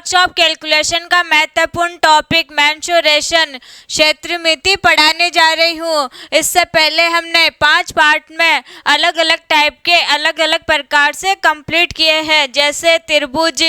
Workshop calculation का महत्वपूर्ण topic mensuration क्षेत्रमिति पढ़ाने जा रही हूँ। इससे पहले हमने 5 पार्ट में अलग अलग टाइप के अलग अलग प्रकार से कंप्लीट किए हैं, जैसे त्रिभुज,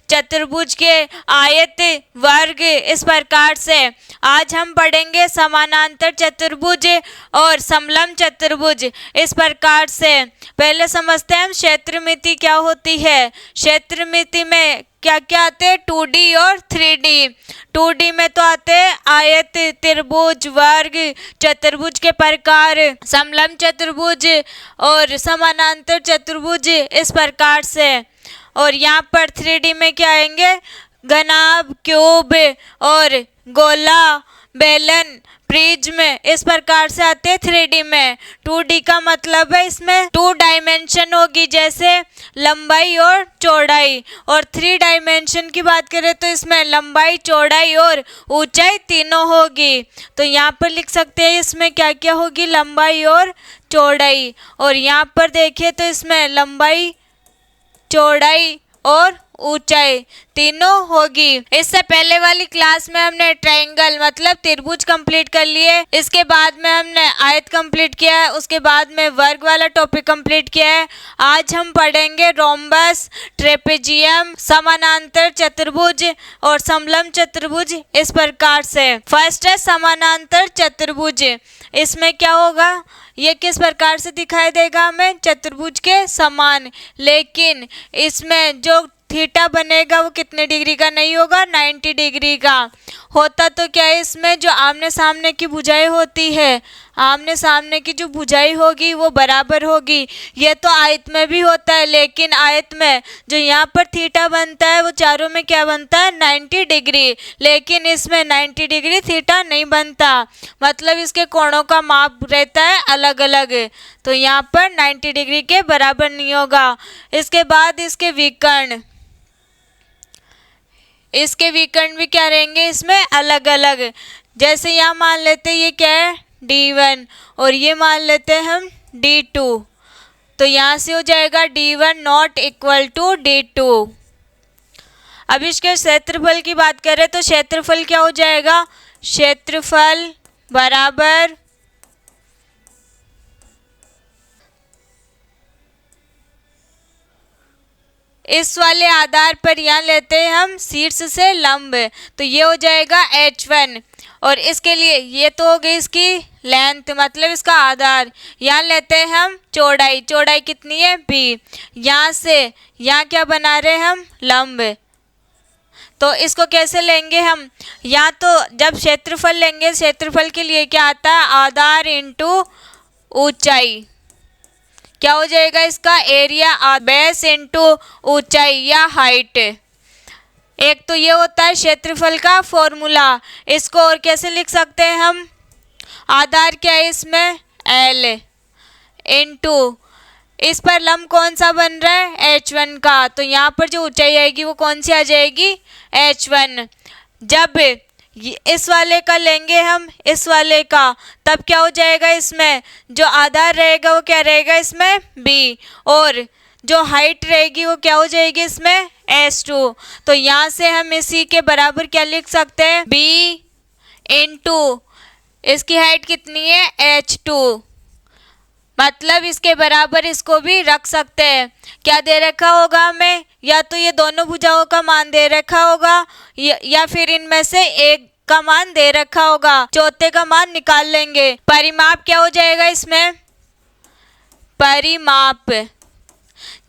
चतुर्भुज के आयत, वर्ग, इस प्रकार से। आज हम पढ़ेंगे समानांतर चतुर्भुज और समलंब चतुर्भुज, इस प्रकार से। पहले समझते हैं हम क्षेत्रमिति क्या होती है। क्षेत्रमिति में क्या क्या आते हैं? 2D और 3D। 2D में तो आते हैं आयत, त्रिभुज, वर्ग, चतुर्भुज के प्रकार, समलंब चतुर्भुज और समानांतर चतुर्भुज, इस प्रकार से। और यहाँ पर 3D में क्या आएंगे? घनाभ, क्यूब और गोला, बेलन, प्रिज्म, इस प्रकार से आते हैं 3D में। 2D का मतलब है इसमें 2 डायमेंशन होगी, जैसे लंबाई और चौड़ाई। और 3 डायमेंशन की बात करें तो इसमें लंबाई, चौड़ाई और ऊंचाई तीनों होगी। तो यहाँ पर लिख सकते हैं इसमें क्या क्या होगी? लंबाई और चौड़ाई। और यहाँ पर देखिए तो इसमें लंबाई, चौड़ाई और ऊंचाई तीनों होगी। इससे पहले वाली क्लास में हमने ट्रायंगल मतलब त्रिभुज कंप्लीट कर लिए, इसके बाद में हमने आयत कंप्लीट किया है, उसके बाद में वर्ग वाला टॉपिक कंप्लीट किया है। आज हम पढ़ेंगे रोम्बस, ट्रेपेजियम, समानांतर चतुर्भुज और समलंब चतुर्भुज, इस प्रकार से। फर्स्ट है समानांतर चतुर्भुज। इसमें क्या होगा? ये किस प्रकार से दिखाई देगा हमें? चतुर्भुज के समान, लेकिन इसमें जो थीटा बनेगा वो कितने डिग्री का नहीं होगा? 90 डिग्री का होता। तो क्या है, इसमें जो आमने सामने की भुजाएं होती है, आमने सामने की जो भुजाएं होगी वो बराबर होगी। ये तो आयत में भी होता है, लेकिन आयत में जो यहाँ पर थीटा बनता है वो चारों में क्या बनता है? 90 डिग्री। लेकिन इसमें 90 डिग्री थीटा नहीं बनता, मतलब इसके कोणों का माप रहता है अलग अलग। तो यहाँ पर 90 डिग्री के बराबर नहीं होगा। इसके बाद इसके विकर्ण, इसके विकर्ण भी क्या रहेंगे? इसमें अलग अलग। जैसे यहाँ मान लेते हैं ये क्या है? D1 और ये मान लेते हैं हम D2। तो यहाँ से हो जाएगा D1 not equal to D2। अब इसके क्षेत्रफल की बात करें तो क्षेत्रफल क्या हो जाएगा? क्षेत्रफल बराबर इस वाले आधार पर यहाँ लेते हैं हम शीर्ष से लंब, तो ये हो जाएगा H1। और इसके लिए ये तो हो गई इसकी लेंथ मतलब इसका आधार। यहाँ लेते हैं हम चौड़ाई, चौड़ाई कितनी है? B। यहाँ से यहाँ क्या बना रहे हैं हम? लंब। तो इसको कैसे लेंगे हम? यहाँ तो जब क्षेत्रफल लेंगे, क्षेत्रफल के लिए क्या आता है? आधार इंटू ऊंचाई। क्या हो जाएगा इसका? एरिया बेस इंटू ऊंचाई या हाइट। एक तो ये होता है क्षेत्रफल का फॉर्मूला। इसको और कैसे लिख सकते हैं हम? आधार क्या है इसमें? L इंटू इस पर लंब कौन सा बन रहा है? H1 का। तो यहाँ पर जो ऊंचाई आएगी वो कौन सी आ जाएगी? H1। जब इस वाले का लेंगे हम, इस वाले का, तब क्या हो जाएगा? इसमें जो आधार रहेगा वो क्या रहेगा? इसमें B। और जो हाइट रहेगी वो क्या हो जाएगी? इसमें S2। तो यहाँ से हम इसी के बराबर क्या लिख सकते हैं? B इंटू इसकी हाइट कितनी है? H2। मतलब इसके बराबर इसको भी रख सकते हैं। क्या दे रखा होगा हमें? या तो ये दोनों भुजाओं का मान दे रखा होगा या फिर इनमें से एक का मान दे रखा होगा। चौथे का मान निकाल लेंगे। परिमाप क्या हो जाएगा इसमें? परिमाप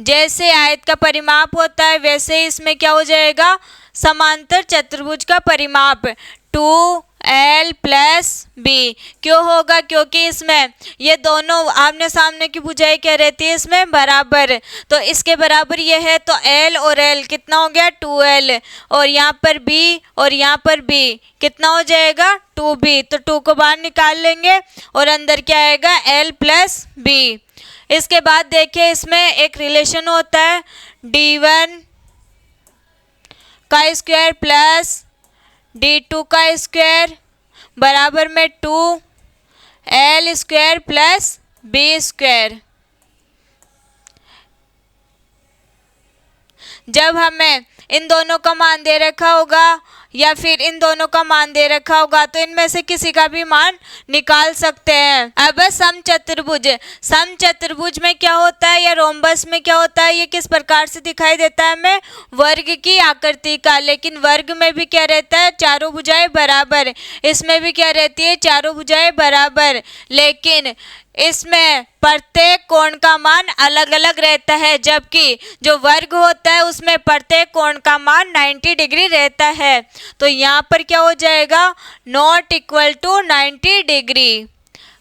जैसे आयत का परिमाप होता है वैसे इसमें क्या हो जाएगा? समांतर चतुर्भुज का परिमाप 2L + B। क्यों होगा? क्योंकि इसमें ये दोनों आमने सामने की भुजाएं क्या रहती है? इसमें बराबर। तो इसके बराबर ये है, तो L और L कितना हो गया? 2L। और यहाँ पर B और यहाँ पर B कितना हो जाएगा? 2B। तो 2 को बाहर निकाल लेंगे और अंदर क्या आएगा? L + B। इसके बाद देखिए इसमें एक रिलेशन होता है D1 का स्क्वायर प्लस D2 का स्क्वायर बराबर में 2L square plus B square. जब हमें इन दोनों का मान दे रखा होगा या फिर इन दोनों का मान दे रखा होगा तो इनमें से किसी का भी मान निकाल सकते हैं। अब समचतुर्भुज में क्या होता है या रोम्बस में क्या होता है, ये किस प्रकार से दिखाई देता है हमें, वर्ग की आकृति का। लेकिन वर्ग में भी क्या रहता है, चारों भुजाएं बराबर। इसमें भी क्या रहती है, चारों भुजाएं बराबर। लेकिन इसमें प्रत्येक कोण का मान अलग अलग रहता है, जबकि जो वर्ग होता है उसमें प्रत्येक कोण का मान 90 डिग्री रहता है। तो यहाँ पर क्या हो जाएगा, नॉट इक्वल टू 90 डिग्री।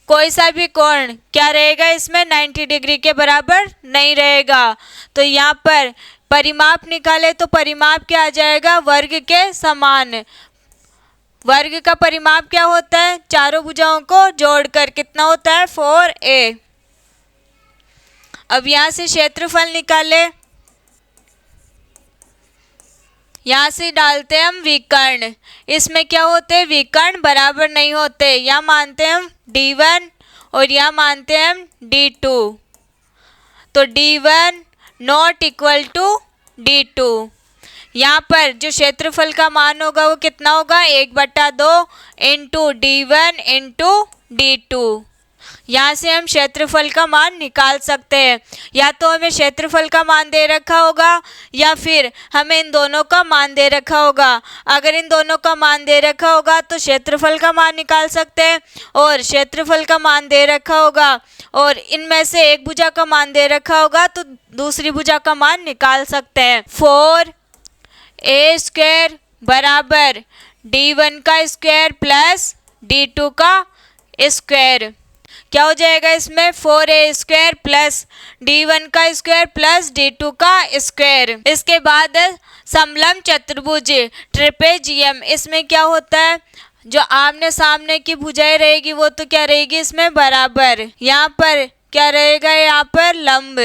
कोई सा भी कोण क्या रहेगा इसमें, 90 डिग्री के बराबर नहीं रहेगा। तो यहाँ पर परिमाप निकाले तो परिमाप क्या आ जाएगा, वर्ग के समान। वर्ग का परिमाप क्या होता है, चारों भुजाओं को जोड़कर कितना होता है, 4a। अब यहाँ से क्षेत्रफल निकाले, यहाँ से डालते हैं हम विकर्ण। इसमें क्या होते हैं, विकर्ण बराबर नहीं होते। यहाँ मानते हैं हम d1 और यहाँ मानते हैं हम d2। तो d1 not equal to d2। यहाँ पर जो क्षेत्रफल का मान होगा वो कितना होगा, 1/2 इंटू d1 इंटू d2। यहाँ से हम क्षेत्रफल का मान निकाल सकते हैं। या तो हमें क्षेत्रफल का मान दे रखा होगा या फिर हमें इन दोनों का मान दे रखा होगा। अगर इन दोनों का मान दे रखा होगा तो क्षेत्रफल का मान निकाल सकते हैं, और क्षेत्रफल का मान दे रखा होगा और इनमें से एक भुजा का मान दे रखा होगा तो दूसरी भुजा का मान निकाल सकते हैं। 4a² बराबर d1 का स्क्वायर प्लस d2 का स्क्वायर। क्या हो जाएगा इसमें, 4a² प्लस d1 का स्क्वायर प्लस d2 का स्क्वायर। इसके बाद समलंब चतुर्भुज ट्रेपेजियम। इसमें क्या होता है, जो आमने सामने की भुजाएं रहेगी वो तो क्या रहेगी इसमें बराबर। यहाँ पर क्या रहेगा, यहाँ पर लंब,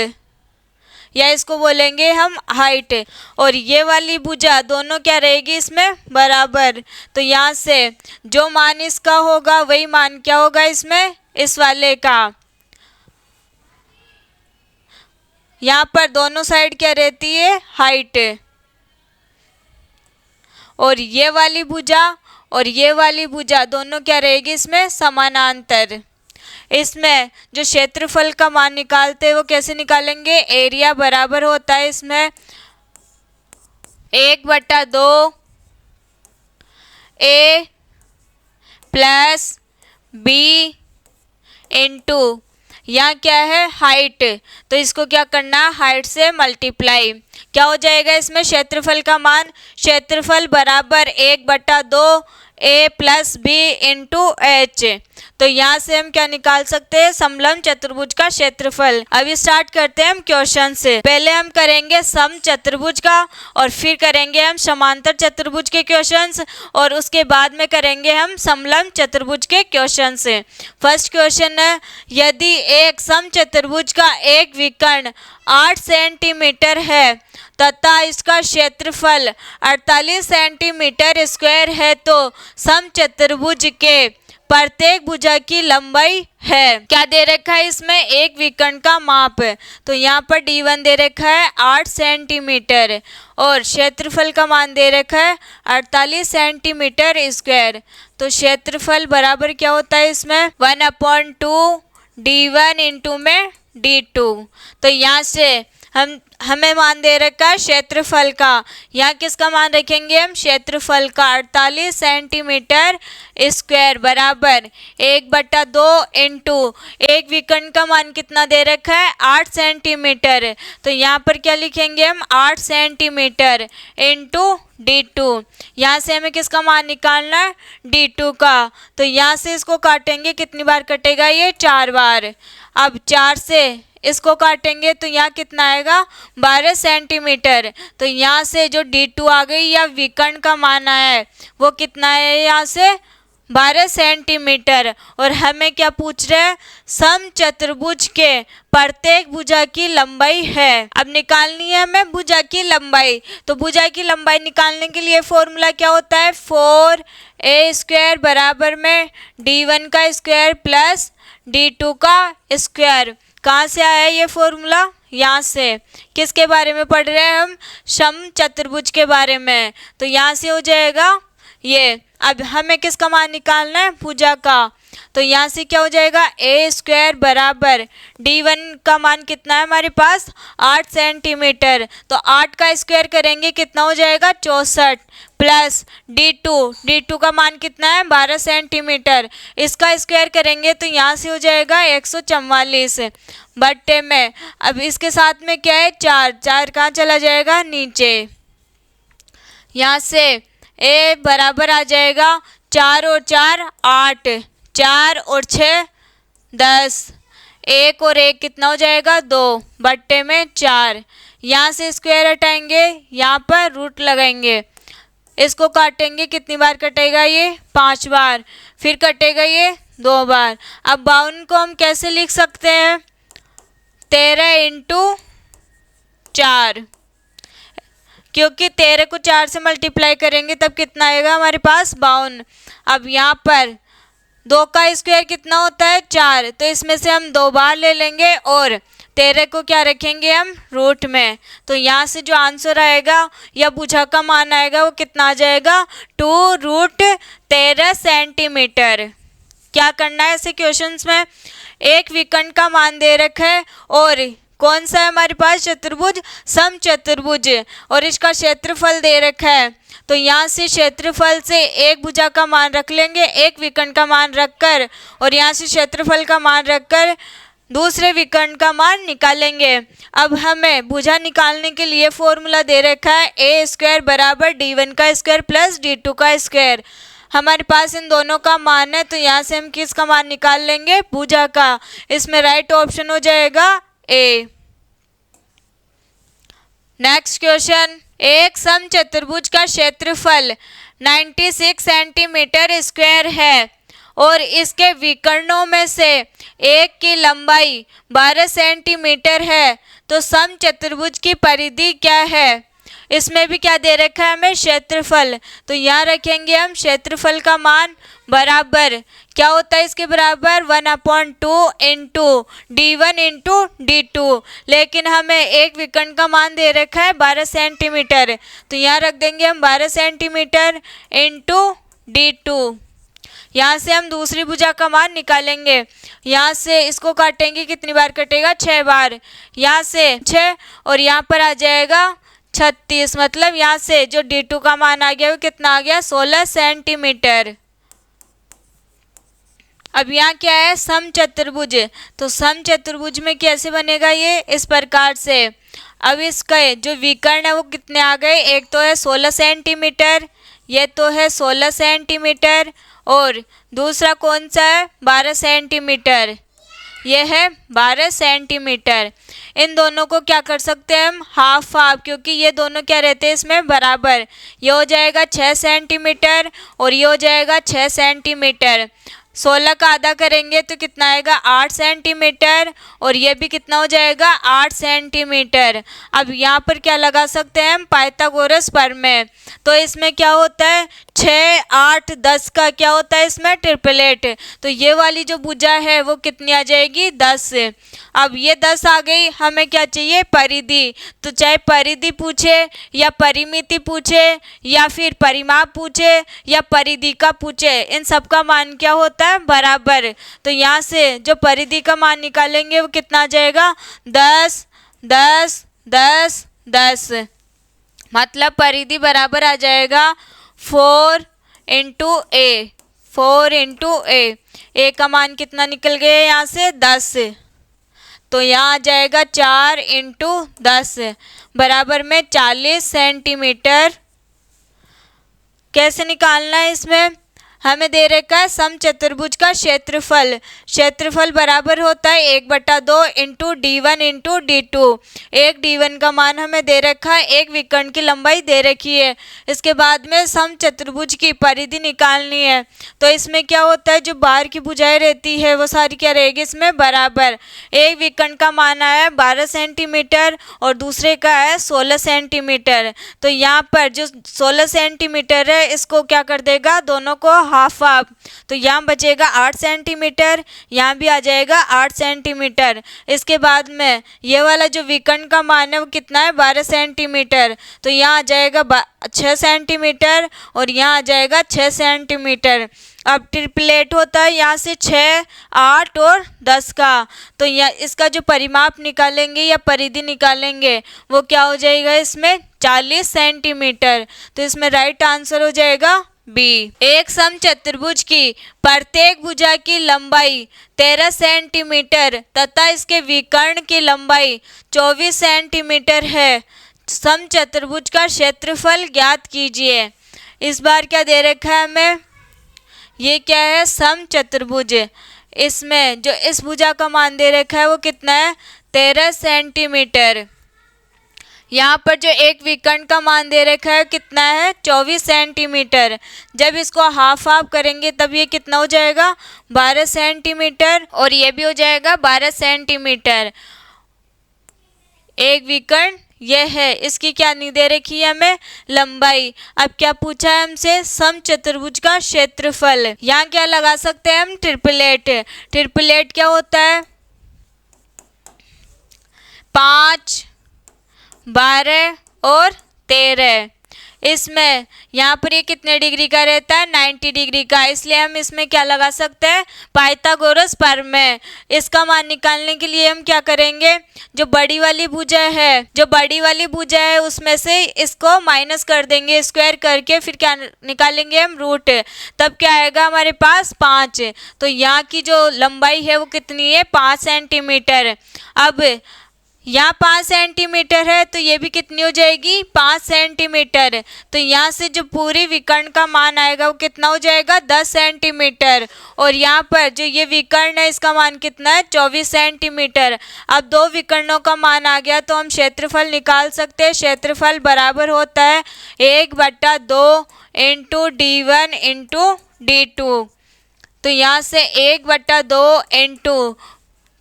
या इसको बोलेंगे हम हाइट। और ये वाली भुजा दोनों क्या रहेगी इसमें बराबर। तो यहाँ से जो मान इसका होगा वही मान क्या होगा इसमें, इस वाले का। यहाँ पर दोनों साइड क्या रहती है, हाइट। और ये वाली भुजा और ये वाली भुजा दोनों क्या रहेगी इसमें समानांतर। इसमें जो क्षेत्रफल का मान निकालते हैं वो कैसे निकालेंगे, एरिया बराबर होता है इसमें 1/2 a प्लस b इंटू यहाँ क्या है हाइट, तो इसको क्या करना, हाइट से मल्टीप्लाई। क्या हो जाएगा इसमें, क्षेत्रफल का मान, क्षेत्रफल बराबर 1/2 a plus b into h। तो यहाँ से हम क्या निकाल सकते हैं, समलंब चतुर्भुज का क्षेत्रफल। अभी स्टार्ट करते हैं हम क्वेश्चन से। पहले हम करेंगे सम चतुर्भुज का और फिर करेंगे हम समांतर चतुर्भुज के क्वेश्चंस और उसके बाद में करेंगे हम समलंब चतुर्भुज के क्वेश्चन से। फर्स्ट क्वेश्चन है, यदि एक सम चतुर्भुज का एक विकर्ण 8 सेंटीमीटर है तथा इसका क्षेत्रफल 48 सेंटीमीटर स्क्वायर है तो समचतुर्भुज के प्रत्येक भुजा की लंबाई है। क्या दे रखा है इसमें, एक विकर्ण का माप। तो यहाँ पर d1 दे रखा है 8 सेंटीमीटर और क्षेत्रफल का मान दे रखा है 48 सेंटीमीटर स्क्वायर। तो क्षेत्रफल बराबर क्या होता है इसमें 1/2 d1 इंटू में d2। तो यहाँ से हमें मान दे रखा है क्षेत्रफल का। यहाँ किसका मान रखेंगे हम, क्षेत्रफल का 48 सेंटीमीटर स्क्वायर बराबर 1/2 इंटू एक विकर्ण का मान कितना दे रखा है 8 सेंटीमीटर। तो यहाँ पर क्या लिखेंगे हम 8 सेंटीमीटर इंटू d2। यहाँ से हमें किसका मान निकालना है, d2 का। तो यहाँ से इसको काटेंगे, कितनी बार कटेगा ये, 4 बार। अब 4 से इसको काटेंगे तो यहाँ कितना आएगा 12 सेंटीमीटर। तो यहाँ से जो d2 आ गई या विकर्ण का मान आया है वो कितना है, यहाँ से 12 सेंटीमीटर। और हमें क्या पूछ रहे हैं, समचतुर्भुज के प्रत्येक भुजा की लंबाई है। अब निकालनी है हमें भुजा की लंबाई। तो भुजा की लंबाई निकालने के लिए फॉर्मूला क्या होता है, 4a² बराबर में d1 का स्क्वायर प्लस d2 का स्क्वायर। कहाँ से आया ये फॉर्मूला, यहाँ से किसके बारे में पढ़ रहे हैं हम, समचतुर्भुज के बारे में। तो यहाँ से हो जाएगा ये। अब हमें किसका मान निकालना है, भुजा का। तो यहाँ से क्या हो जाएगा, ए स्क्वायर बराबर D1 का मान कितना है हमारे पास, 8 सेंटीमीटर। तो 8 का स्क्वायर करेंगे कितना हो जाएगा, 64 प्लस D2 का मान कितना है, 12 सेंटीमीटर। इसका स्क्वायर करेंगे तो यहाँ से हो जाएगा 144 बट्टे में। अब इसके साथ में क्या है, 4 कहाँ चला जाएगा, नीचे। यहाँ से ए बराबर आ जाएगा 4 और 4 8, 4 और 6 10, 1 और 1 कितना हो जाएगा, 2 बट्टे में 4। यहाँ से स्क्वायर हटाएंगे, यहाँ पर रूट लगाएंगे, इसको काटेंगे, कितनी बार कटेगा ये, 5 बार। फिर कटेगा ये 2 बार। अब 52 को हम कैसे लिख सकते हैं, 13 × 4, क्योंकि 13 को 4 से मल्टीप्लाई करेंगे तब कितना आएगा हमारे पास, 52। अब यहाँ पर 2 का स्क्वायर कितना होता है, 4, तो इसमें से हम 2 बार ले लेंगे और 13 को क्या रखेंगे हम, रूट में। तो यहाँ से जो आंसर आएगा या भुजा का मान आएगा वो कितना आ जाएगा, 2√13 सेंटीमीटर। क्या करना है ऐसे क्वेश्चंस में, एक विकर्ण का मान दे रखा है और कौन सा है हमारे पास, चतुर्भुज, समचतुर्भुज, और इसका क्षेत्रफल दे रखा है। तो यहाँ से क्षेत्रफल से एक भुजा का मान रख लेंगे, एक विकर्ण का मान रखकर, और यहाँ से क्षेत्रफल का मान रखकर दूसरे विकर्ण का मान निकालेंगे। अब हमें भुजा निकालने के लिए फॉर्मूला दे रखा है, ए स्क्वायर बराबर D1 का स्क्वायर प्लस D2 का स्क्वायर। हमारे पास इन दोनों का मान है, तो यहाँ से हम किसका मान निकाल लेंगे, भुजा का। इसमें राइट ऑप्शन हो जाएगा ए। नेक्स्ट क्वेश्चन, एक समचतुर्भुज का क्षेत्रफल 96 सेंटीमीटर स्क्वायर है और इसके विकर्णों में से एक की लंबाई 12 सेंटीमीटर है, तो समचतुर्भुज की परिधि क्या है। इसमें भी क्या दे रखा है हमें, क्षेत्रफल। तो यहाँ रखेंगे हम क्षेत्रफल का मान बराबर, क्या होता है इसके बराबर, 1/2 × D1 × D2। लेकिन हमें एक विकर्ण का मान दे रखा है 12 सेंटीमीटर, तो यहाँ रख देंगे हम 12 सेंटीमीटर × D2। यहाँ से हम दूसरी भुजा का मान निकालेंगे, यहाँ से इसको काटेंगे, कितनी बार कटेगा, 6 बार। यहाँ से 6 और यहाँ पर आ जाएगा 36, मतलब यहाँ से जो D2 का मान आ गया वो कितना आ गया, 16 सेंटीमीटर। अब यहाँ क्या है, समचतुर्भुज। तो समचतुर्भुज में कैसे बनेगा ये, इस प्रकार से। अब इसका जो विकर्ण है वो कितने आ गए, एक तो है 16 सेंटीमीटर, ये तो है 16 सेंटीमीटर, और दूसरा कौन सा है, 12 सेंटीमीटर, ये है 12 सेंटीमीटर। इन दोनों को क्या कर सकते हैं हम, हाफ हाफ, क्योंकि ये दोनों क्या रहते हैं इसमें बराबर। ये हो जाएगा 6 सेंटीमीटर और ये हो जाएगा 6 सेंटीमीटर। 16 का आधा करेंगे तो कितना आएगा, 8 सेंटीमीटर, और ये भी कितना हो जाएगा, 8 सेंटीमीटर। अब यहाँ पर क्या लगा सकते हैं हम, पाइथागोरस प्रमेय। तो इसमें क्या होता है, 6 8 10 का क्या होता है इसमें, ट्रिपलेट। तो ये वाली जो भुजा है वो कितनी आ जाएगी, 10। अब ये 10 आ गई, हमें क्या चाहिए, परिधि। तो चाहे परिधि पूछे या परिमिति पूछे या फिर परिमाप पूछे या परिधि का पूछे, इन सब का मान क्या होता है, बराबर। तो यहाँ से जो परिधि का मान निकालेंगे वो कितना आ जाएगा, 10 10 10 10, मतलब परिधि बराबर आ जाएगा 4 × A। 4 × A, ए का मान कितना निकल गया यहाँ से, 10। तो यहाँ आ जाएगा 4 × 10 बराबर में 40 सेंटीमीटर। कैसे निकालना है, इसमें हमें दे रखा है समचतुर्भुज का क्षेत्रफल। क्षेत्रफल बराबर होता है 1/2 × D1 × D2। एक D1 का मान हमें दे रखा है, एक विकर्ण की लंबाई दे रखी है। इसके बाद में समचतुर्भुज की परिधि निकालनी है। तो इसमें क्या होता है, जो बाहर की भुजाएं रहती है वो सारी क्या रहेगी इसमें, बराबर। एक विकर्ण का मान आया है 12 सेंटीमीटर और दूसरे का है 16 सेंटीमीटर। तो यहाँ पर जो 16 सेंटीमीटर है इसको क्या कर देगा, दोनों को हाफ हाफ, तो यहाँ बचेगा 8 सेंटीमीटर, यहाँ भी आ जाएगा 8 सेंटीमीटर। इसके बाद में ये वाला जो विकर्ण का मान है वो कितना है 12 सेंटीमीटर, तो यहाँ आ जाएगा 6 सेंटीमीटर और यहाँ आ जाएगा 6 सेंटीमीटर। अब ट्रिपलेट होता है यहाँ से 6, 8 और 10 का, तो यह इसका जो परिमाप निकालेंगे या परिधि निकालेंगे वो क्या हो जाएगा इसमें 40 सेंटीमीटर। तो इसमें राइट आंसर हो जाएगा बी। एक समचतुर्भुज की प्रत्येक भुजा की लंबाई 13 सेंटीमीटर तथा इसके विकर्ण की लंबाई 24 सेंटीमीटर है। समचतुर्भुज का क्षेत्रफल ज्ञात कीजिए। इस बार क्या दे रखा है हमें, ये क्या है समचतुर्भुज, इसमें जो इस भुजा का मान दे रखा है वो कितना है 13 सेंटीमीटर। यहाँ पर जो एक विकर्ण का मान दे रखा है कितना है 24 सेंटीमीटर। जब इसको हाफ हाफ करेंगे तब ये कितना हो जाएगा 12 सेंटीमीटर और ये भी हो जाएगा 12 सेंटीमीटर। एक विकर्ण यह है, इसकी क्या नहीं दे रखी है हमें लंबाई। अब क्या पूछा है हमसे समचतुर्भुज का क्षेत्रफल। यहाँ क्या लगा सकते हैं हम ट्रिपलेट। ट्रिपलेट क्या होता है 5, 12 और 13। इसमें यहाँ पर ये कितने डिग्री का रहता है 90 डिग्री का, इसलिए हम इसमें क्या लगा सकते हैं पाइथागोरस प्रमेय। इसका मान निकालने के लिए हम क्या करेंगे, जो बड़ी वाली भुजा है उसमें से इसको माइनस कर देंगे स्क्वायर करके, फिर क्या निकालेंगे हम रूट, तब क्या आएगा हमारे पास 5। तो यहाँ की जो लंबाई है वो कितनी है 5 सेंटीमीटर। अब यहाँ 5 सेंटीमीटर है तो ये भी कितनी हो जाएगी 5 सेंटीमीटर। तो यहाँ से जो पूरी विकर्ण का मान आएगा वो कितना हो जाएगा 10 सेंटीमीटर। और यहाँ पर जो ये विकर्ण है इसका मान कितना है 24 सेंटीमीटर। अब दो विकर्णों का मान आ गया तो हम क्षेत्रफल निकाल सकते हैं। क्षेत्रफल बराबर होता है 1/2 इंटू D1 इंटू D2। तो यहाँ से 1/2 इंटू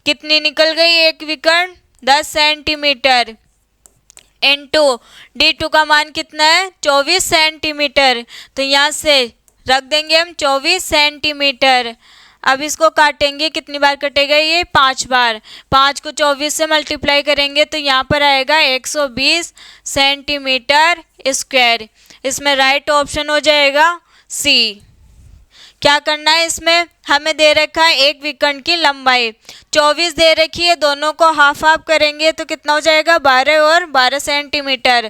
कितनी निकल गई एक विकर्ण 10 सेंटीमीटर इंटू D2 का मान कितना है 24 सेंटीमीटर। तो यहाँ से रख देंगे हम 24 सेंटीमीटर। अब इसको काटेंगे, कितनी बार कटेगा ये 5 बार। 5 को 24 से मल्टीप्लाई करेंगे तो यहाँ पर आएगा 120 सेंटीमीटर स्क्वायर। इसमें राइट ऑप्शन हो जाएगा सी। क्या करना है, इसमें हमें दे रखा है एक विकर्ण की लंबाई 24 दे रखी है, दोनों को हाफ हाफ करेंगे तो कितना हो जाएगा 12 और 12 सेंटीमीटर।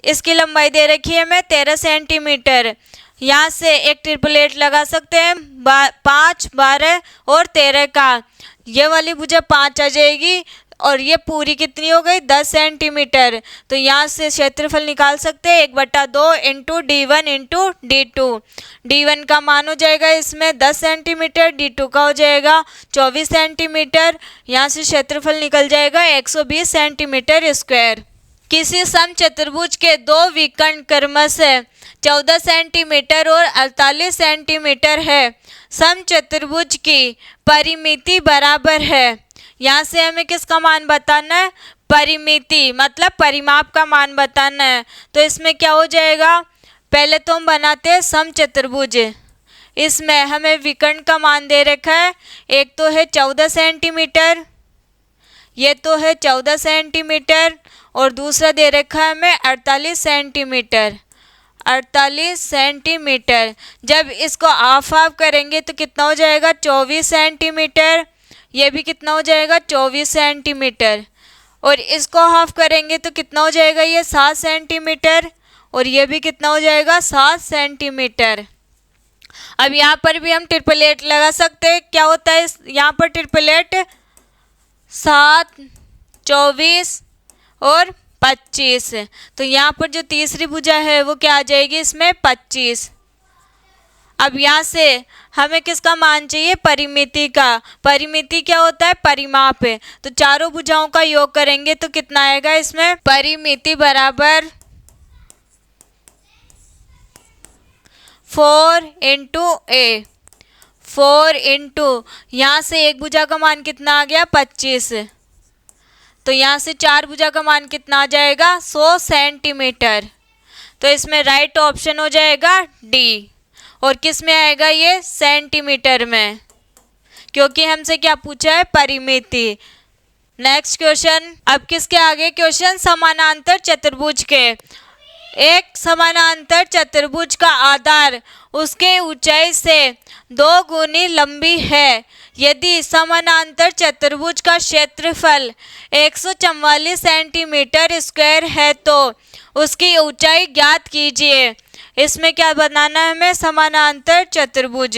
इसकी लंबाई दे रखी है हमें 13 सेंटीमीटर। यहाँ से एक ट्रिपलेट लगा सकते हैं 5, 12 और 13 का। ये वाली भुजा 5 आ जाएगी और ये पूरी कितनी हो गई 10 सेंटीमीटर। तो यहाँ से क्षेत्रफल निकाल सकते हैं 1/2 into D1 into D2। D1 का मान हो जाएगा इसमें 10 सेंटीमीटर, D2 का हो जाएगा 24 सेंटीमीटर। यहाँ से क्षेत्रफल निकल जाएगा 120 सेंटीमीटर स्क्वायर। किसी समचतुर्भुज के दो विकर्ण क्रमशः 14 सेंटीमीटर और 48 सेंटीमीटर है। समचतुर्भुज की परिमिति बराबर है। यहाँ से हमें किसका मान बताना है, परिमिति मतलब परिमाप का मान बताना है। तो इसमें क्या हो जाएगा, पहले तो हम बनाते हैं समचतुर्भुज। इसमें हमें विकर्ण का मान दे रखा है, एक तो है 14 सेंटीमीटर, ये तो है 14 सेंटीमीटर और दूसरा दे रखा है हमें 48 सेंटीमीटर। 48 सेंटीमीटर। जब इसको हाफ हाफ करेंगे तो कितना हो जाएगा 24 सेंटीमीटर। ये भी कितना हो जाएगा 24 सेंटीमीटर। और इसको हाफ करेंगे तो कितना हो जाएगा ये 7 सेंटीमीटर और ये भी कितना हो जाएगा 7 सेंटीमीटर। अब यहाँ पर भी हम ट्रिपलेट लगा सकते हैं। क्या होता है यहाँ पर ट्रिपलेट 7, 24 और 25। तो यहाँ पर जो तीसरी भुजा है वो क्या आ जाएगी इसमें 25। अब यहाँ से हमें किसका मान चाहिए, परिमिति का। परिमिति क्या होता है, परिमाप है। तो चारों भुजाओं का योग करेंगे तो कितना आएगा इसमें, परिमिति बराबर 4 इंटू A। 4 इंटू यहाँ से एक भुजा का मान कितना आ गया 25। तो यहाँ से चार भुजा का मान कितना आ जाएगा 100 सेंटीमीटर। तो इसमें राइट ऑप्शन हो जाएगा डी। और किस में आएगा ये, सेंटीमीटर में, क्योंकि हमसे क्या पूछा है, परिमिति। नेक्स्ट क्वेश्चन, अब किसके आगे क्वेश्चन, समानांतर चतुर्भुज के। एक समानांतर चतुर्भुज का आधार उसके ऊंचाई से 2 गुनी लंबी है। यदि समानांतर चतुर्भुज का क्षेत्रफल 144 सेंटीमीटर स्क्वायर है तो उसकी ऊंचाई ज्ञात कीजिए। इसमें क्या बनाना है हमें, समानांतर चतुर्भुज।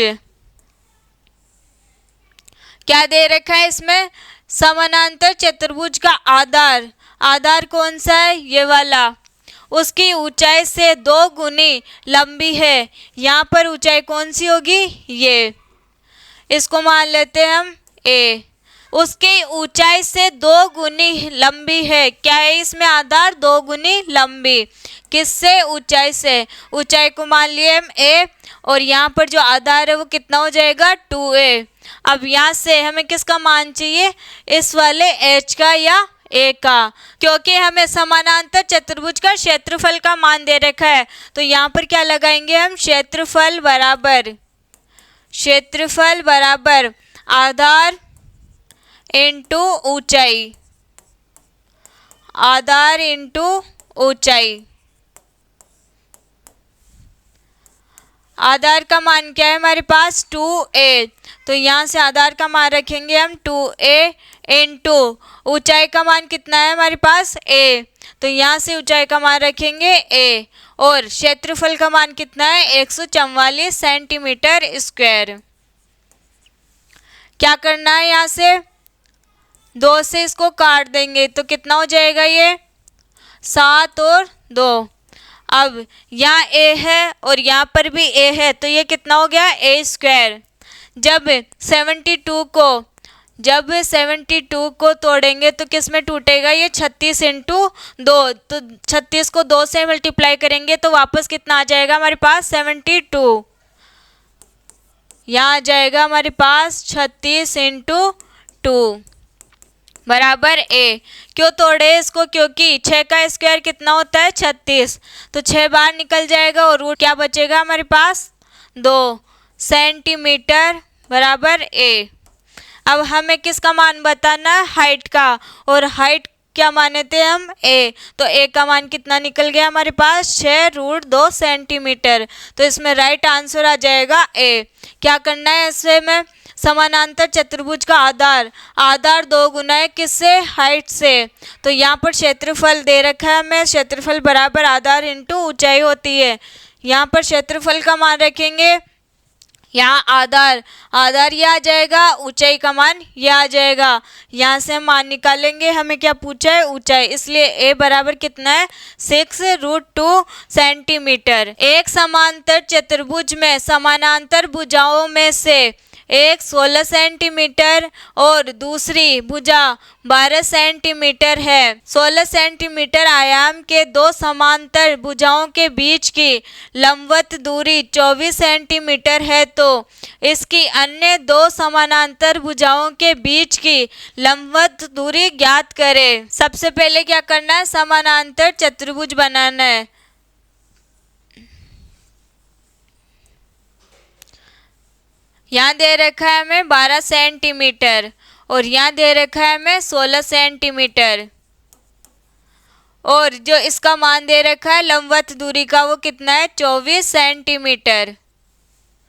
क्या दे रखा है इसमें, समानांतर चतुर्भुज का आधार, आधार कौन सा है, ये वाला, उसकी ऊंचाई से 2 गुनी लंबी है। यहाँ पर ऊंचाई कौन सी होगी, ये, इसको मान लेते हैं हम ए। उसकी ऊंचाई से 2 गुनी लंबी है, क्या है इसमें आधार, 2 गुनी लंबी, किससे, ऊंचाई से, ऊंचाई को मान लिए हम ए, और यहाँ पर जो आधार है वो कितना हो जाएगा, 2a। अब यहाँ से हमें किसका मान चाहिए, इस वाले h का या a का, क्योंकि हमें समानांतर चतुर्भुज का क्षेत्रफल का मान दे रखा है। तो यहाँ पर क्या लगाएंगे हम, क्षेत्रफल बराबर आधार इंटू ऊंचाई, आधार इंटू ऊंचाई। आधार का मान क्या है हमारे पास, 2a, तो यहाँ से आधार का मान रखेंगे हम 2a इंटू ऊंचाई का मान कितना है हमारे पास, a, तो यहाँ से ऊंचाई का मान रखेंगे a, और क्षेत्रफल का मान कितना है, 144 सेंटीमीटर स्क्वायर। क्या करना है, यहाँ से 2 से इसको काट देंगे तो कितना हो जाएगा, ये 7 और 2। अब यहाँ a है और यहाँ पर भी a है, तो ये कितना हो गया, a स्क्वायर। जब 72 को तोड़ेंगे तो किस में टूटेगा, ये 36 इंटू 2, तो 36 को 2 से मल्टीप्लाई करेंगे तो वापस कितना आ जाएगा हमारे पास, 72। यहाँ आ जाएगा हमारे पास 36 इंटू 2 बराबर a। क्यों तोड़े इसको, क्योंकि 6 का स्क्वायर कितना होता है, 36, तो 6 बाहर निकल जाएगा और रूट क्या बचेगा हमारे पास, 2 सेंटीमीटर बराबर a। अब हमें किसका मान बताना है, हाइट का, और हाइट क्या माने थे हम, a, तो a का मान कितना निकल गया हमारे पास, 6√2 सेंटीमीटर। तो इसमें राइट आंसर आ जाएगा a। क्या करना है इससे में, समानांतर चतुर्भुज का आधार 2 गुना है किससे, हाइट से, तो यहाँ पर क्षेत्रफल दे रखा है हमें, क्षेत्रफल बराबर आधार इंटू ऊंचाई होती है। यहाँ पर क्षेत्रफल का मान रखेंगे, यहाँ आधार ये आ जाएगा, ऊंचाई का मान ये आ जाएगा। यहाँ से हम मान निकालेंगे, हमें क्या पूछा है, ऊंचाई, इसलिए a बराबर कितना है, 6√2 सेंटीमीटर। एक समांतर चतुर्भुज में समानांतर भुजाओं में से एक 16 सेंटीमीटर और दूसरी भुजा 12 सेंटीमीटर है। 16 सेंटीमीटर आयाम के 2 समांतर भुजाओं के बीच की लंबवत दूरी 24 सेंटीमीटर है, तो इसकी अन्य 2 समानांतर भुजाओं के बीच की लंबवत दूरी ज्ञात करें। सबसे पहले क्या करना है, समानांतर चतुर्भुज बनाना है। यहाँ दे रखा है हमें 12 सेंटीमीटर और यहाँ दे रखा है हमें 16 सेंटीमीटर, और जो इसका मान दे रखा है लंबवत दूरी का वो कितना है, 24 सेंटीमीटर।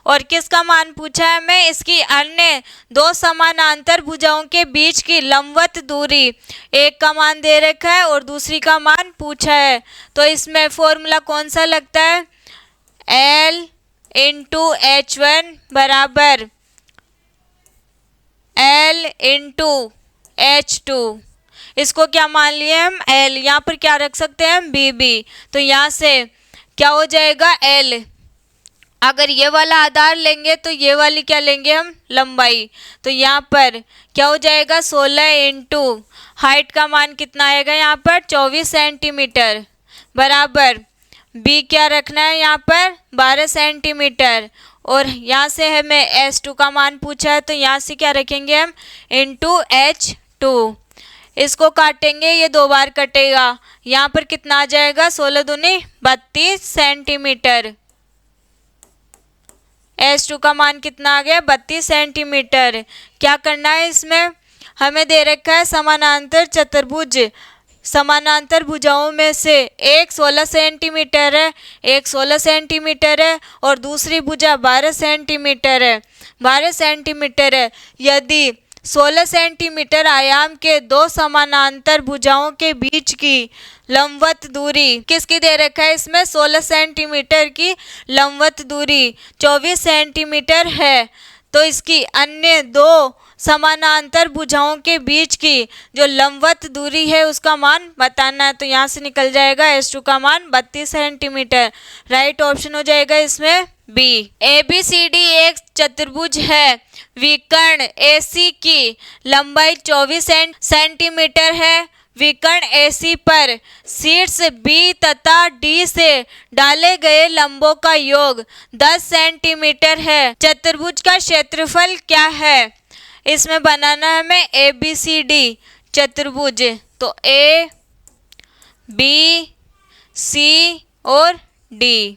और किसका मान पूछा है हमें, इसकी अन्य 2 समानांतर भुजाओं के बीच की लंबवत दूरी, एक का मान दे रखा है और दूसरी का मान पूछा है। तो इसमें फॉर्मूला कौन सा लगता है, L इंटू H1 बराबर L इंटू H2। इसको क्या मान लिए हम, L, यहाँ पर क्या रख सकते हैं हम, BB, तो यहाँ से क्या हो जाएगा L। अगर ये वाला आधार लेंगे तो ये वाली क्या लेंगे हम, लंबाई, तो यहाँ पर क्या हो जाएगा 16 इंटू हाइट का मान कितना आएगा यहाँ पर 24 सेंटीमीटर बराबर B क्या रखना है यहाँ पर 12 सेंटीमीटर, और यहाँ से हमें S2 का मान पूछा है तो यहाँ से क्या रखेंगे हम इंटू H2। इसको काटेंगे, ये 2 बार कटेगा, यहाँ पर कितना आ जाएगा 16 दूनी 32 सेंटीमीटर S2 का मान कितना आ गया 32 सेंटीमीटर। क्या करना है इसमें, हमें दे रखा है समानांतर चतुर्भुज, समानांतर भुजाओं में से एक 16 सेंटीमीटर है, एक 16 सेंटीमीटर है और दूसरी भुजा 12 सेंटीमीटर है, 12 सेंटीमीटर है। यदि 16 सेंटीमीटर आयाम के दो समानांतर भुजाओं के बीच की लंबवत दूरी किसकी दे रखा है, इसमें 16 सेंटीमीटर की लंबवत दूरी 24 सेंटीमीटर है, तो इसकी अन्य दो समानांतर भुजाओं के बीच की जो लंबवत दूरी है उसका मान बताना है। तो यहाँ से निकल जाएगा S2 का मान 32 सेंटीमीटर। राइट ऑप्शन हो जाएगा इसमें बी। ABCD एक चतुर्भुज है, विकर्ण AC की लंबाई 24 सेंटीमीटर है। विकर्ण AC पर शीर्ष B तथा D से डाले गए लंबों का योग 10 सेंटीमीटर है। चतुर्भुज का क्षेत्रफल क्या है, इसमें बनाना है हमें ABCD चतुर्भुज। तो A B C और D।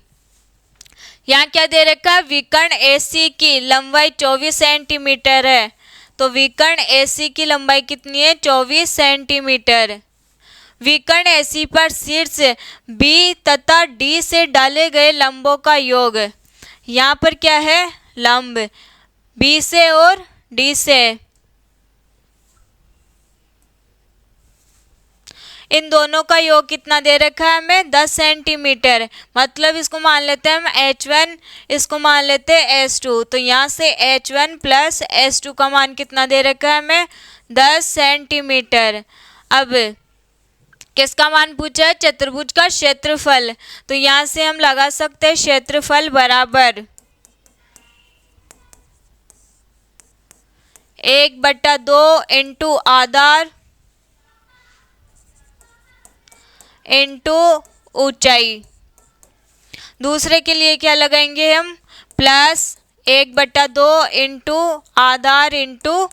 यहाँ क्या दे रखा है, विकर्ण AC की लंबाई 24 सेंटीमीटर है, तो विकर्ण AC की लंबाई कितनी है 24 सेंटीमीटर। विकर्ण AC पर शीर्ष B तथा D से डाले गए लंबों का योग, यहाँ पर क्या है लंब B से और D से, इन दोनों का योग कितना दे रखा है हमें 10 सेंटीमीटर। मतलब इसको मान लेते हैं हम H1, इसको मान लेते हैं S2। तो यहाँ से H1 प्लस S2 का मान कितना दे रखा है हमें 10 सेंटीमीटर। अब किसका मान पूछा है, चतुर्भुज का क्षेत्रफल। तो यहाँ से हम लगा सकते हैं क्षेत्रफल बराबर 1/2 इंटू आधार इंटू ऊंचाई। दूसरे के लिए क्या लगाएंगे हम, प्लस 1/2 इंटू आधार इंटू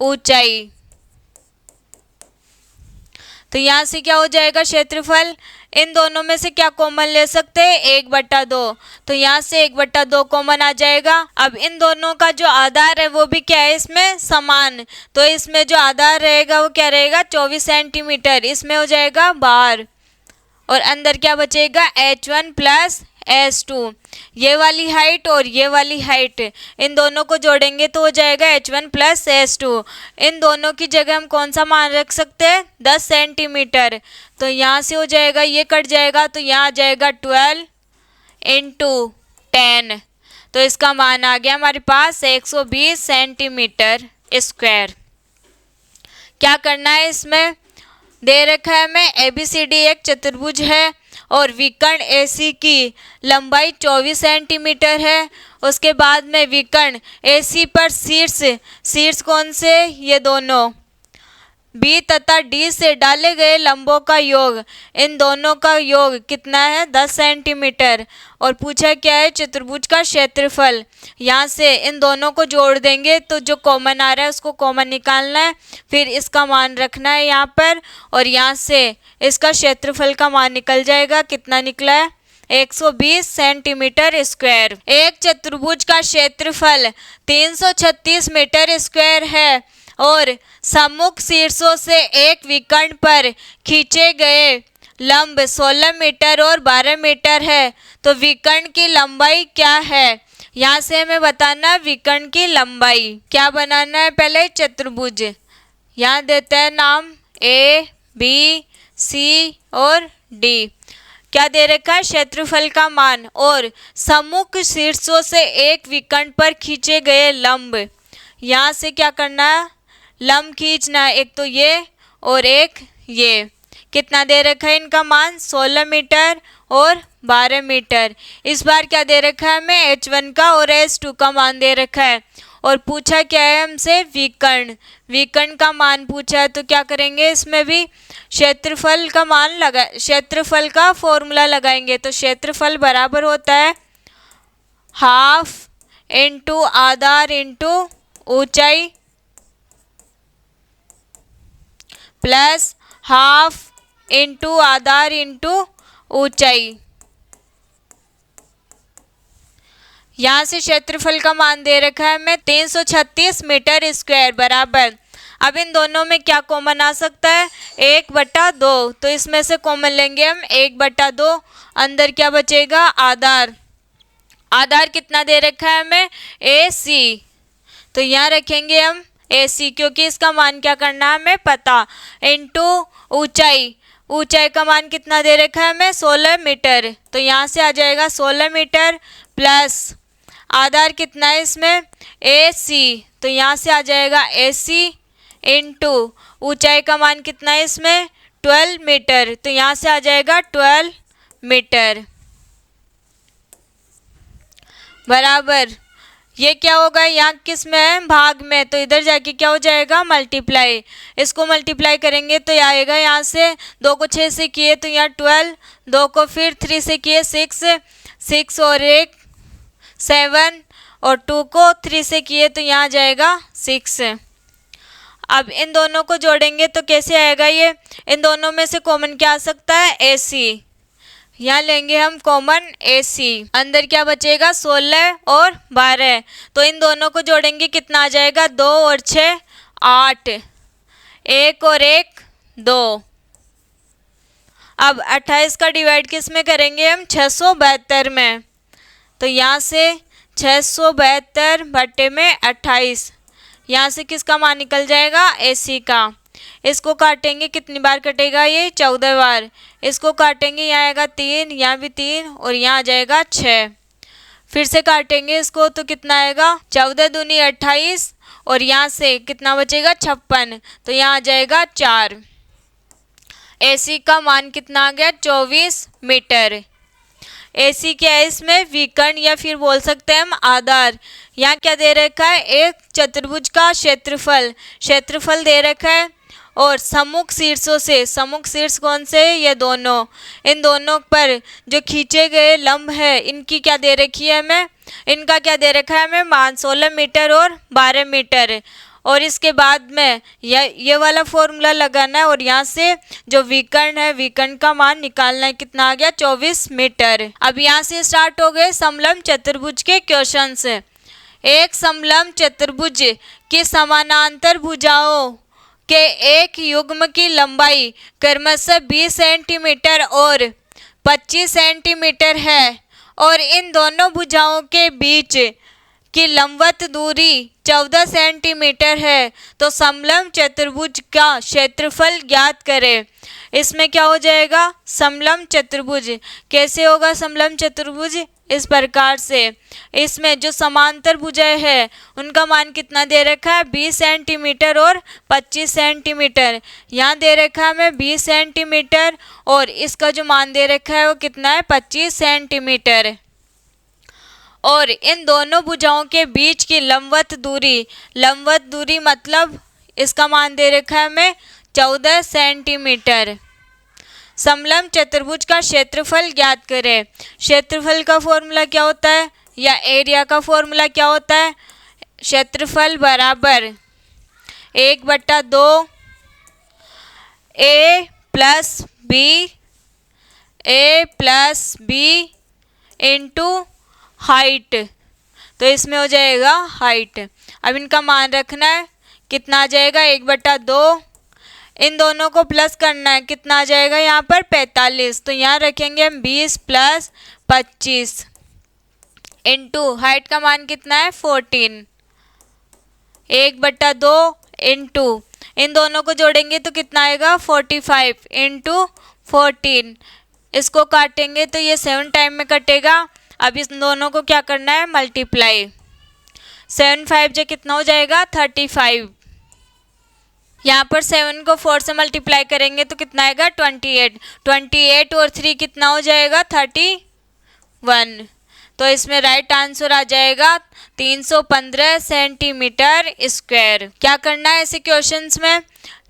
ऊंचाई। तो यहाँ से क्या हो जाएगा क्षेत्रफल, इन दोनों में से क्या कॉमन ले सकते हैं 1/2, तो यहाँ से 1/2 कॉमन आ जाएगा। अब इन दोनों का जो आधार है वो भी क्या है इसमें समान, तो इसमें जो आधार रहेगा वो क्या रहेगा 24 सेंटीमीटर, इसमें हो जाएगा 12 और अंदर क्या बचेगा H1 प्लस S2। ये वाली हाइट और ये वाली हाइट इन दोनों को जोड़ेंगे तो हो जाएगा H1 प्लस S2। इन दोनों की जगह हम कौन सा मान रख सकते हैं 10 सेंटीमीटर। तो यहाँ से हो जाएगा ये कट जाएगा तो यहाँ आ जाएगा 12 इंटू 10, तो इसका मान आ गया हमारे पास 120 सेंटीमीटर स्क्वायर। क्या करना है, इसमें दे रखा है हमें ABCD एक चतुर्भुज है और विकर्ण AC की लंबाई 24 सेंटीमीटर है। उसके बाद में विकर्ण AC पर शीर्ष कौन से, ये दोनों B तथा D से डाले गए लंबों का योग, इन दोनों का योग कितना है 10 सेंटीमीटर। और पूछा क्या है चतुर्भुज का क्षेत्रफल। यहाँ से इन दोनों को जोड़ देंगे तो जो कॉमन आ रहा है उसको कॉमन निकालना है, फिर इसका मान रखना है यहाँ पर और यहाँ से इसका क्षेत्रफल का मान निकल जाएगा। कितना निकला है 120 सेंटीमीटर स्क्वायर। एक चतुर्भुज का क्षेत्रफल 336 मीटर स्क्वायर है और सम्मुख शीर्षों से एक विकर्ण पर खींचे गए लंब 16 मीटर और 12 मीटर है। तो विकर्ण की लंबाई क्या है, यहाँ से हमें बताना विकर्ण की लंबाई। क्या बनाना है, पहले चतुर्भुज, यहाँ देते हैं नाम A B C और D। क्या दे रखा है क्षेत्रफल का मान और सम्मुख शीर्षों से एक विकर्ण पर खींचे गए लंब। यहाँ से क्या करना है लंब खींचना है, एक तो ये और एक ये। कितना दे रखा है इनका मान 16 मीटर और 12 मीटर। इस बार क्या दे रखा है हमें H1 का और H2 का मान दे रखा है और पूछा क्या है हमसे विकर्ण का मान पूछा है। तो क्या करेंगे इसमें भी क्षेत्रफल का मान लगा, क्षेत्रफल का फॉर्मूला लगाएंगे। तो क्षेत्रफल बराबर होता है हाफ इंटू आधार इंटू ऊंचाई प्लस हाफ इंटू आधार इंटू ऊंचाई। यहाँ से क्षेत्रफल का मान दे रखा है हमें 336 मीटर स्क्वायर बराबर। अब इन दोनों में क्या कॉमन आ सकता है, 1/2। तो इसमें से कॉमन लेंगे हम 1/2, अंदर क्या बचेगा, आधार। आधार कितना दे रखा है हमें, AC। तो यहाँ रखेंगे हम AC, क्योंकि इसका मान क्या करना है हमें पता, इनटू ऊंचाई। ऊंचाई का मान कितना दे रखा है हमें, 16 मीटर। तो यहाँ से आ जाएगा 16 मीटर प्लस आधार कितना है इसमें, AC। तो यहाँ से आ जाएगा AC इनटू ऊंचाई का मान कितना है इसमें, 12 मीटर। तो यहाँ से आ जाएगा 12 मीटर बराबर। ये क्या होगा, यहाँ किस में है, भाग में, तो इधर जाके क्या हो जाएगा, मल्टीप्लाई। इसको मल्टीप्लाई करेंगे तो आएगा, यहाँ से 2 को 6 से किए तो यहाँ 12, 2 को फिर 3 से किए 6, 6 और 1 7, और 2 को 3 से किए तो यहाँ जाएगा 6। अब इन दोनों को जोड़ेंगे तो कैसे आएगा ये, इन दोनों में से कॉमन क्या आ सकता है, AC। यहाँ लेंगे हम कॉमन AC, अंदर क्या बचेगा, 16 और 12। तो इन दोनों को जोड़ेंगे कितना आ जाएगा, 2 और 6 8, 1 और 1 2। अब 28 का डिवाइड किस में करेंगे हम, 672 में। तो यहाँ से 672 बटे में 28, यहाँ से किसका मान निकल जाएगा, AC का। इसको काटेंगे, कितनी बार कटेगा ये, 14 बार। इसको काटेंगे, यहाँ आएगा 3, यहाँ भी 3, और यहाँ आ जाएगा 6। फिर से काटेंगे इसको तो कितना आएगा, 14 दूनी 28, और यहाँ से कितना बचेगा, 56। तो यहाँ आ जाएगा 4। AC का मान कितना आ गया, 24 मीटर। AC क्या है इसमें, विकर्ण या फिर बोल सकते हैं हम आधार। यहाँ क्या दे रखा है, एक चतुर्भुज का क्षेत्रफल दे रखा है, और सम्मुख शीर्षों से, सम्मुख शीर्ष कौन से, ये दोनों, इन दोनों पर जो खींचे गए लंब है इनकी क्या दे रखी है हमें, इनका क्या दे रखा है हमें मान, 16 मीटर और 12 मीटर। और इसके बाद में ये वाला फॉर्मूला लगाना है, और यहाँ से जो विकर्ण है, विकर्ण का मान निकालना है, कितना आ गया, 24 मीटर। अब यहाँ से स्टार्ट हो गए समलंब चतुर्भुज के क्वेश्चंस। एक समलंब चतुर्भुज की समानांतर भुजाओं के एक युग्म की लंबाई क्रमशः 20 सेंटीमीटर और 25 सेंटीमीटर है, और इन दोनों भुजाओं के बीच की लंबवत दूरी 14 सेंटीमीटर है। तो समलंब चतुर्भुज का क्षेत्रफल ज्ञात करें। इसमें क्या हो जाएगा, समलंब चतुर्भुज। कैसे होगा समलंब चतुर्भुज, इस प्रकार से, इसमें जो समांतर भुजाएं है उनका मान कितना दे रखा है, 20 सेंटीमीटर और 25 सेंटीमीटर। यहाँ दे रखा है हमें 20 सेंटीमीटर, और इसका जो मान दे रखा है वो कितना है, 25 सेंटीमीटर। और इन दोनों भुजाओं के बीच की लंबवत दूरी मतलब इसका मान दे रखा है हमें 14 सेंटीमीटर। समलंब चतुर्भुज का क्षेत्रफल ज्ञात करें। क्षेत्रफल का फॉर्मूला क्या होता है, या एरिया का फॉर्मूला क्या होता है, क्षेत्रफल बराबर 1/2 A plus B into height. तो इसमें हो जाएगा हाइट। अब इनका मान रखना है, कितना आ जाएगा, 1/2। इन दोनों को प्लस करना है, कितना आ जाएगा यहाँ पर, 45। तो यहाँ रखेंगे हम 20 प्लस 25 इंटू हाइट का मान कितना है, 14। 1/2 इंटू इन दोनों को जोड़ेंगे तो कितना आएगा, 45 इंटू 14। इसको काटेंगे तो ये 7 टाइम में कटेगा। अब इस दोनों को क्या करना है, मल्टीप्लाई। 7 5 जो कितना हो जाएगा, 35। यहाँ पर 7 को 4 से मल्टीप्लाई करेंगे तो कितना आएगा, 28। 28 और 3 कितना हो जाएगा, 31। तो इसमें राइट आंसर आ जाएगा 315 सेंटीमीटर स्क्वायर। क्या करना है ऐसे क्वेश्चंस में,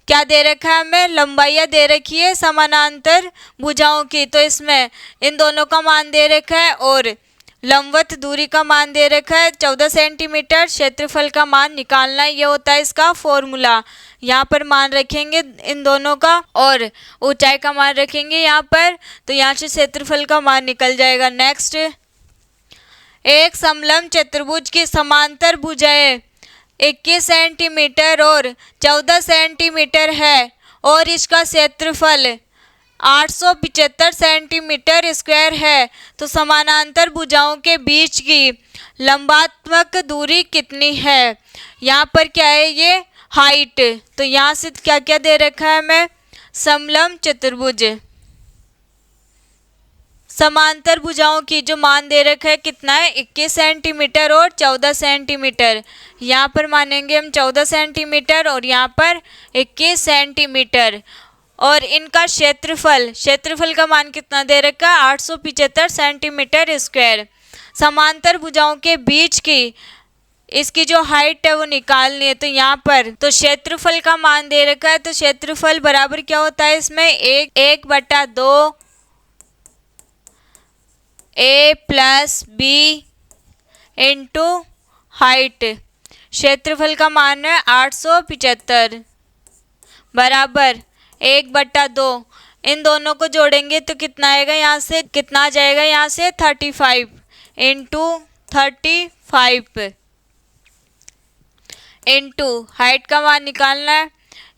क्या दे रखा है हमें, लंबाइयाँ दे रखी है समानांतर भुजाओं की, तो इसमें इन दोनों का मान दे रखा है, और लंबवत दूरी का मान दे रखा है 14 सेंटीमीटर। क्षेत्रफल का मान निकालना, ये होता है इसका फॉर्मूला। यहाँ पर मान रखेंगे इन दोनों का, और ऊंचाई का मान रखेंगे यहाँ पर, तो यहाँ से क्षेत्रफल का मान निकल जाएगा। नेक्स्ट, एक समलंब चतुर्भुज की समांतर भुजाएं 21 सेंटीमीटर और 14 सेंटीमीटर है और इसका क्षेत्रफल 875 सेंटीमीटर स्क्वायर है, तो समानांतर भुजाओं के बीच की लंबात्मक दूरी कितनी है। यहाँ पर क्या है, ये हाइट। तो यहाँ से क्या क्या दे रखा है हमें, समलंब चतुर्भुज समांतर भुजाओं की जो मान दे रखा है कितना है, 21 सेंटीमीटर और 14 सेंटीमीटर। यहाँ पर मानेंगे हम 14 सेंटीमीटर और यहाँ पर 21 सेंटीमीटर। और इनका क्षेत्रफल का मान कितना दे रखा है, 875 सेंटीमीटर स्क्वायर। समांतर भुजाओं के बीच की इसकी जो हाइट है वो निकालनी है। तो यहाँ पर तो क्षेत्रफल का मान दे रखा है, तो क्षेत्रफल बराबर क्या होता है इसमें, 1/2 a plus B into height. क्षेत्रफल का मान है 875 बराबर 1/2। इन दोनों को जोड़ेंगे तो कितना आएगा, यहाँ से कितना आ जाएगा, यहाँ से 35 इंटू 35 इंटू हाइट का मान निकालना है।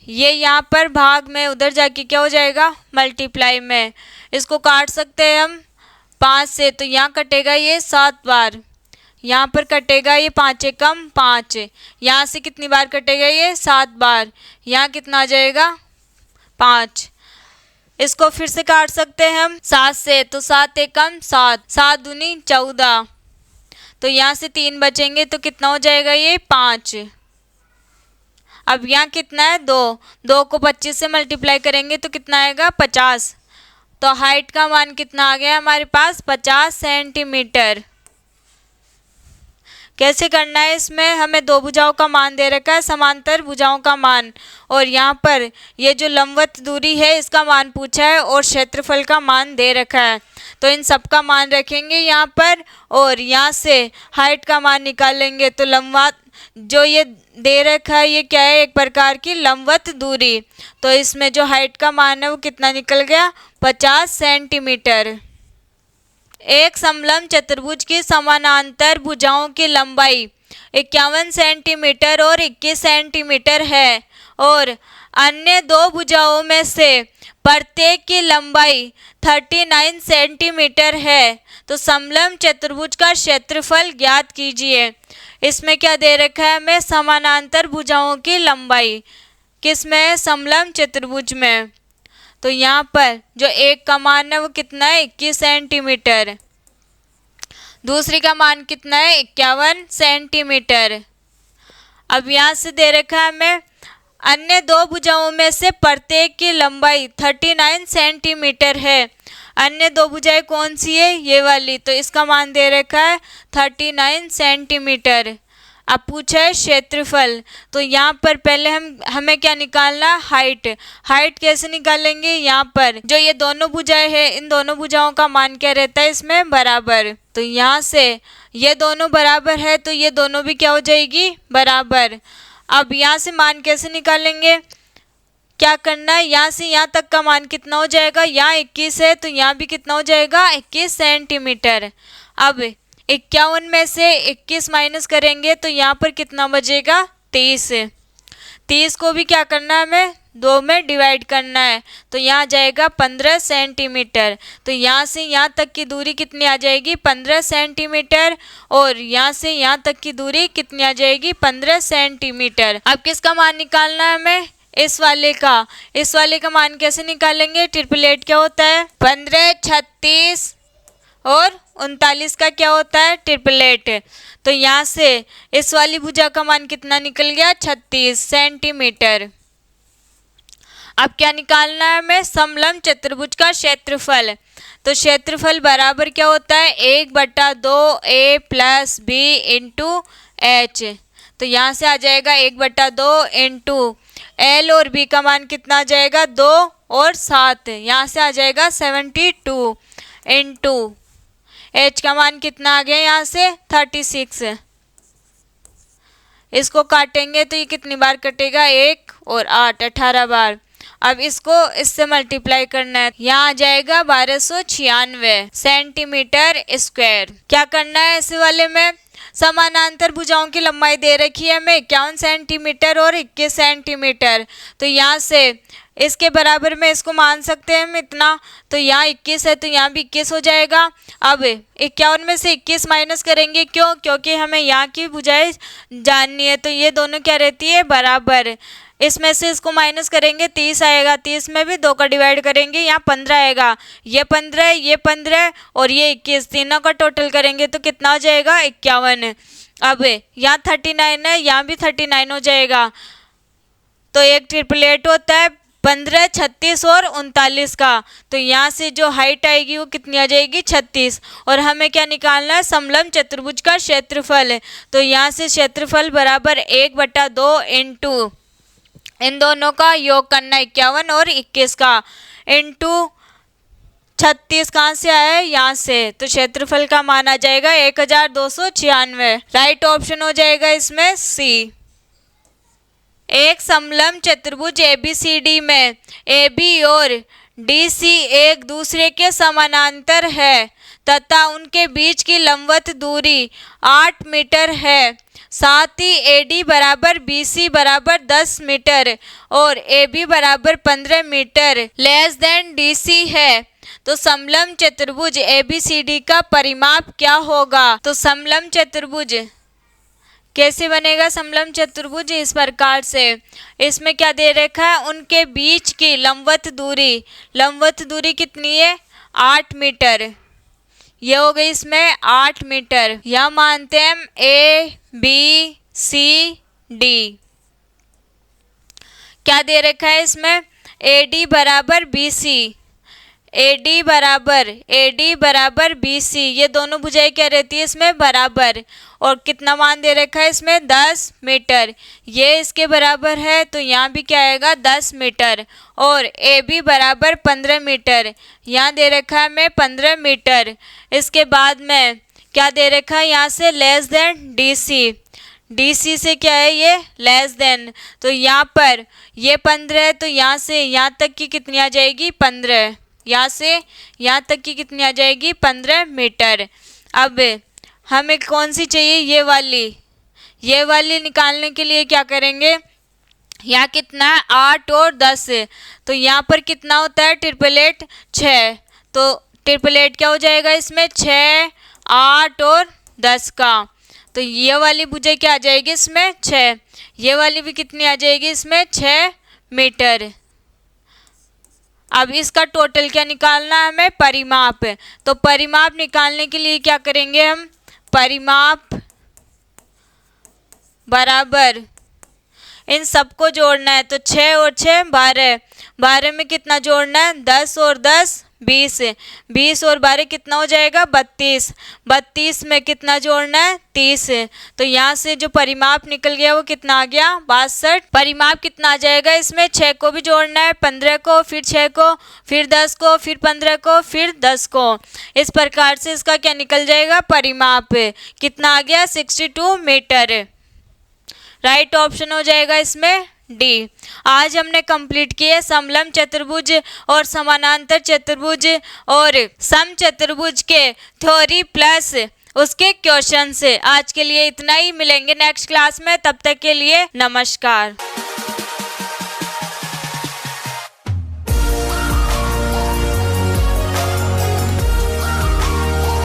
ये यहाँ पर भाग में, उधर जाके क्या हो जाएगा, मल्टीप्लाई में। इसको काट सकते हैं हम 5 से, तो यहाँ कटेगा ये 7 बार, यहाँ पर कटेगा ये 5 एकम 5, यहाँ से कितनी बार कटेगा ये 7 बार, यहाँ कितना आ जाएगा 5। इसको फिर से काट सकते हैं हम 7 से, तो 7 एकम 7, 7 दूनी 14, तो यहाँ से 3 बचेंगे तो कितना हो जाएगा ये 5। अब यहाँ कितना है 2 को 25 से मल्टीप्लाई करेंगे तो कितना आएगा 50। तो हाइट का मान कितना आ गया हमारे पास, 50 सेंटीमीटर। कैसे करना है, इसमें हमें दो भुजाओं का मान दे रखा है, समांतर भुजाओं का मान, और यहाँ पर ये जो लंबवत दूरी है इसका मान पूछा है और क्षेत्रफल का मान दे रखा है। तो इन सब का मान रखेंगे यहाँ पर और यहाँ से हाइट का मान निकालेंगे। तो लंबवत जो ये दे रखा है ये क्या है, एक प्रकार की लंबवत दूरी। तो इसमें जो हाइट का मान है वो कितना निकल गया, 50 सेंटीमीटर। एक समलंब चतुर्भुज की समानांतर भुजाओं की लंबाई 51 सेंटीमीटर और 21 सेंटीमीटर है और अन्य दो भुजाओं में से प्रत्येक की लंबाई 39 सेंटीमीटर है। तो समलंब चतुर्भुज का क्षेत्रफल ज्ञात कीजिए। इसमें क्या दे रखा है हमें, समानांतर भुजाओं की लंबाई किसमें है, समलंब चतुर्भुज में। तो यहाँ पर जो एक का मान है वो कितना है, 21 सेंटीमीटर, दूसरी का मान कितना है, 51 सेंटीमीटर। अब यहाँ से दे रखा है हमें अन्य दो भुजाओं में से प्रत्येक की लंबाई 39 सेंटीमीटर है। अन्य दो भुजाएं कौन सी है, ये वाली, तो इसका मान दे रखा है 39 सेंटीमीटर। अब पूछा है क्षेत्रफल, तो यहाँ पर पहले हमें क्या निकालना, हाइट कैसे निकालेंगे, यहाँ पर जो ये दोनों भुजाएं हैं इन दोनों भुजाओं का मान क्या रहता है इसमें, बराबर। तो यहाँ से ये दोनों बराबर है तो ये दोनों भी क्या हो जाएगी, बराबर। अब यहाँ से मान कैसे निकालेंगे, क्या करना है, यहाँ से यहाँ तक का मान कितना हो जाएगा, यहाँ 21 है तो यहाँ भी कितना हो जाएगा, 21 सेंटीमीटर। अब 51 में से 21 माइनस करेंगे तो यहाँ पर कितना बचेगा, 30। 30 को भी क्या करना है, हमें 2 में डिवाइड करना है, तो यहाँ जाएगा 15 सेंटीमीटर। तो यहाँ से यहाँ तक की दूरी कितनी आ जाएगी, 15 सेंटीमीटर, और यहाँ से यहाँ तक की दूरी कितनी आ जाएगी, 15 सेंटीमीटर। अब किसका मान निकालना है हमें, इस वाले का मान कैसे निकालेंगे, ट्रिपलेट क्या होता है, 15, 36 और 39 का क्या होता है, ट्रिपलेट। तो यहाँ से इस वाली भुजा का मान कितना निकल गया, 36 सेंटीमीटर। अब क्या निकालना है हमें, समलंब चतुर्भुज का क्षेत्रफल। तो क्षेत्रफल बराबर क्या होता है, 1/2 a plus B into H. तो यहाँ से आ जाएगा 1/2 इंटू एल और बी का मान कितना आ जाएगा, 2 और 7, यहाँ से आ जाएगा 72 इंटू एच का मान कितना आ गया, यहाँ से 36। इसको काटेंगे तो ये कितनी बार कटेगा, 1 और 8, 18 बार। अब इसको इससे मल्टीप्लाई करना है, यहाँ आ जाएगा 1296 सेंटीमीटर स्क्वायर। क्या करना है इस वाले में, समानांतर भुजाओं की लंबाई दे रखी है हमें 51 सेंटीमीटर और 21 सेंटीमीटर, तो यहाँ से इसके बराबर में इसको मान सकते हैं हम इतना, तो यहाँ 21 है तो यहाँ भी 21 हो जाएगा। अब 51 में से 21 माइनस करेंगे, क्यों, क्योंकि हमें यहाँ की भुजाएं जाननी है, तो ये दोनों क्या रहती है बराबर। इसमें से इसको माइनस करेंगे 30 आएगा, 30 में भी 2 का डिवाइड करेंगे, यहाँ 15 आएगा, ये 15 ये 15 और ये 21, तीनों का टोटल करेंगे तो कितना हो जाएगा 51। अब यहाँ 39 है, यहाँ भी 39 हो जाएगा, तो एक ट्रिपलेट होता है 15, 36 और 39 का, तो यहाँ से जो हाइट आएगी वो कितनी आ जाएगी 36। और हमें क्या निकालना है, समलंब चतुर्भुज का क्षेत्रफल, तो यहाँ से क्षेत्रफल बराबर 1/2 इंटू इन दोनों का योग करना 51 और 21 का इंटू 36 कहाँ से आया है, यहाँ से, तो क्षेत्रफल का मान आ जाएगा 1296। राइट ऑप्शन हो जाएगा इसमें सी। एक समलंब चतुर्भुज ABCD में AB और DC एक दूसरे के समानांतर है तथा उनके बीच की लंबवत दूरी 8 मीटर है, साथ ही AD बराबर BC बराबर 10 मीटर और AB बराबर 15 मीटर लेस देन DC है, तो समलंब चतुर्भुज ABCD का परिमाप क्या होगा। तो समलंब चतुर्भुज कैसे बनेगा, समलंब चतुर्भुज इस प्रकार से, इसमें क्या दे रखा है, उनके बीच की लंबवत दूरी कितनी है 8 मीटर, ये हो गई इसमें 8 मीटर। यह मानते हैं हम ABCD। क्या दे रखा है इसमें, AD बराबर BC, ये दोनों भुजाएं क्या रहती है इसमें बराबर, और कितना मान दे रखा है इसमें 10 मीटर, ये इसके बराबर है तो यहाँ भी क्या आएगा 10 मीटर, और AB बराबर 15 मीटर, यहाँ दे रखा है हमें 15 मीटर। इसके बाद में क्या दे रखा है, यहाँ से लेस देन DC से क्या है ये लेस देन, तो यहाँ पर ये 15 है तो यहाँ से यहाँ तक की कितनी आ जाएगी 15, यहाँ से यहाँ तक की कितनी आ जाएगी 15 मीटर। अब हमें कौन सी चाहिए, ये वाली निकालने के लिए क्या करेंगे, यहाँ कितना है 8 और 10, तो यहाँ पर कितना होता है ट्रिपलेट 6, तो ट्रिपलेट क्या हो जाएगा इसमें 6, 8 और 10 का, तो ये वाली भुजा क्या आ जाएगी इसमें 6, ये वाली भी कितनी आ जाएगी इसमें 6 मीटर। अब इसका टोटल क्या निकालना है हमें, परिमाप, तो परिमाप निकालने के लिए क्या करेंगे हम, परिमाप बराबर इन सबको जोड़ना है, तो 6 और 6 12, 12 में कितना जोड़ना है 10 और 10 20, 20 और 12 कितना हो जाएगा 32, 32 में कितना जोड़ना है 30, तो यहाँ से जो परिमाप निकल गया वो कितना आ गया 62। परिमाप कितना आ जाएगा इसमें, 6 को भी जोड़ना है, 15 को, फिर 6 को, फिर 10 को, फिर 15 को, फिर 10 को, इस प्रकार से इसका क्या निकल जाएगा परिमाप, कितना आ गया 62 मीटर। राइट ऑप्शन हो जाएगा इसमें डी। आज हमने कंप्लीट किए समलंब चतुर्भुज और समानांतर चतुर्भुज और समचतुर्भुज के थ्योरी प्लस उसके क्वेश्चन से। आज के लिए इतना ही, मिलेंगे नेक्स्ट क्लास में, तब तक के लिए नमस्कार।